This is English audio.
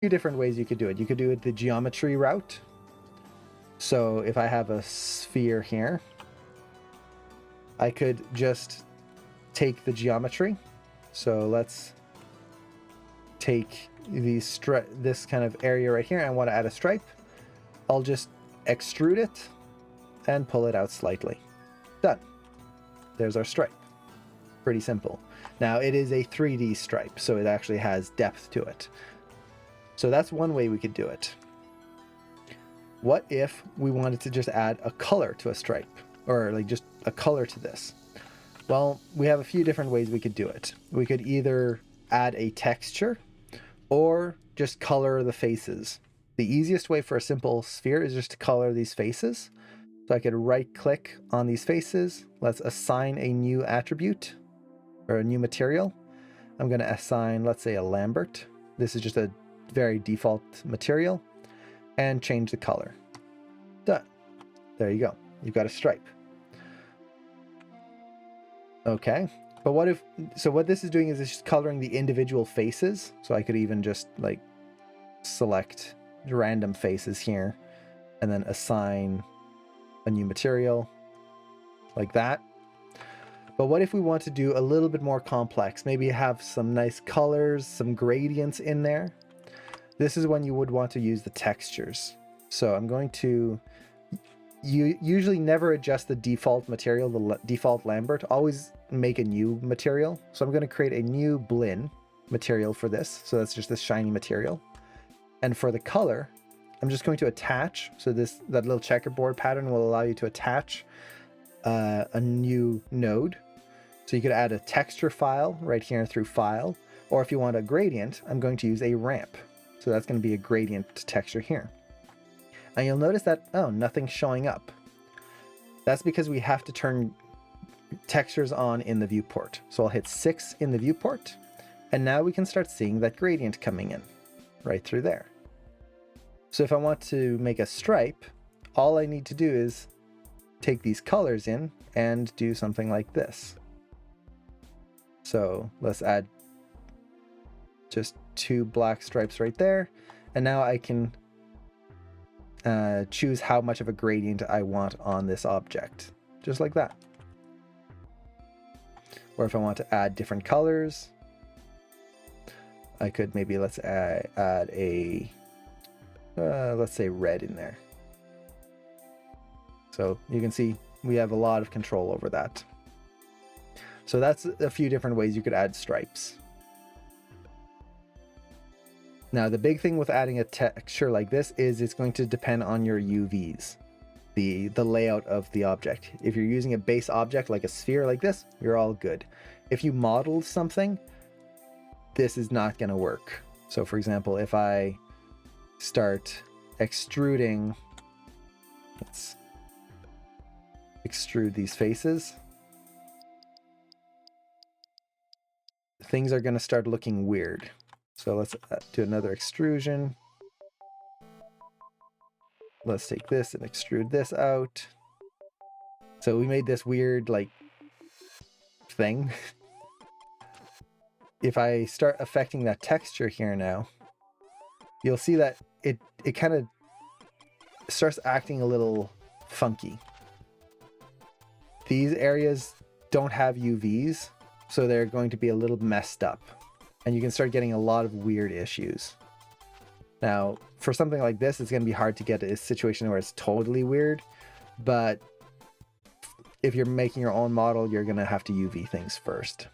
few different ways you could do it. You could do it the geometry route. So if I have a sphere here, I could just take the geometry. So let's take this kind of area right here. I want to add a stripe. I'll just extrude it and pull it out slightly. Done. There's our stripe. Pretty simple. Now it is a 3D stripe, so it actually has depth to it. So that's one way we could do it. What if we wanted to just add a color to a stripe, or like just a color to this? Well, we have a few different ways we could do it. We could either add a texture or just color the faces. The easiest way for a simple sphere is just to color these faces. So I could right click on these faces. Let's assign a new attribute or a new material. I'm going to assign, let's say, a Lambert. This is just a very default material, and change the color. Done. There you go. You've got a stripe. Okay. But what this is doing is it's just coloring the individual faces. So I could even just like select random faces here and then assign a new material like that. But what if we want to do a little bit more complex? Maybe have some nice colors, some gradients in there. This is when you would want to use the textures. So I'm going to usually never adjust the default material, the default Lambert. Always make a new material. So I'm going to create a new Blinn material for this. So that's just this shiny material. And for the color, I'm just going to attach. So that little checkerboard pattern will allow you to attach a new node. So you could add a texture file right here through File. Or if you want a gradient, I'm going to use a ramp. So that's going to be a gradient texture here. And you'll notice that, oh, nothing's showing up. That's because we have to turn textures on in the viewport. So I'll hit 6 in the viewport. And now we can start seeing that gradient coming in right through there. So if I want to make a stripe, all I need to do is take these colors in and do something like this. So let's add just 2 black stripes right there. And now I can choose how much of a gradient I want on this object, just like that. Or if I want to add different colors, I could maybe let's add a, let's say red in there. So you can see we have a lot of control over that. So that's a few different ways you could add stripes. Now, the big thing with adding a texture like this is it's going to depend on your UVs, the layout of the object. If you're using a base object like a sphere like this, you're all good. If you modeled something, this is not going to work. So for example, if I start extruding, let's extrude these faces, things are going to start looking weird. So let's do another extrusion. Let's take this and extrude this out. So we made this weird like thing. If I start affecting that texture here now, you'll see that it kind of starts acting a little funky. These areas don't have UVs, so they're going to be a little messed up. And you can start getting a lot of weird issues. Now, for something like this, it's going to be hard to get a situation where it's totally weird. But if you're making your own model, you're going to have to UV things first.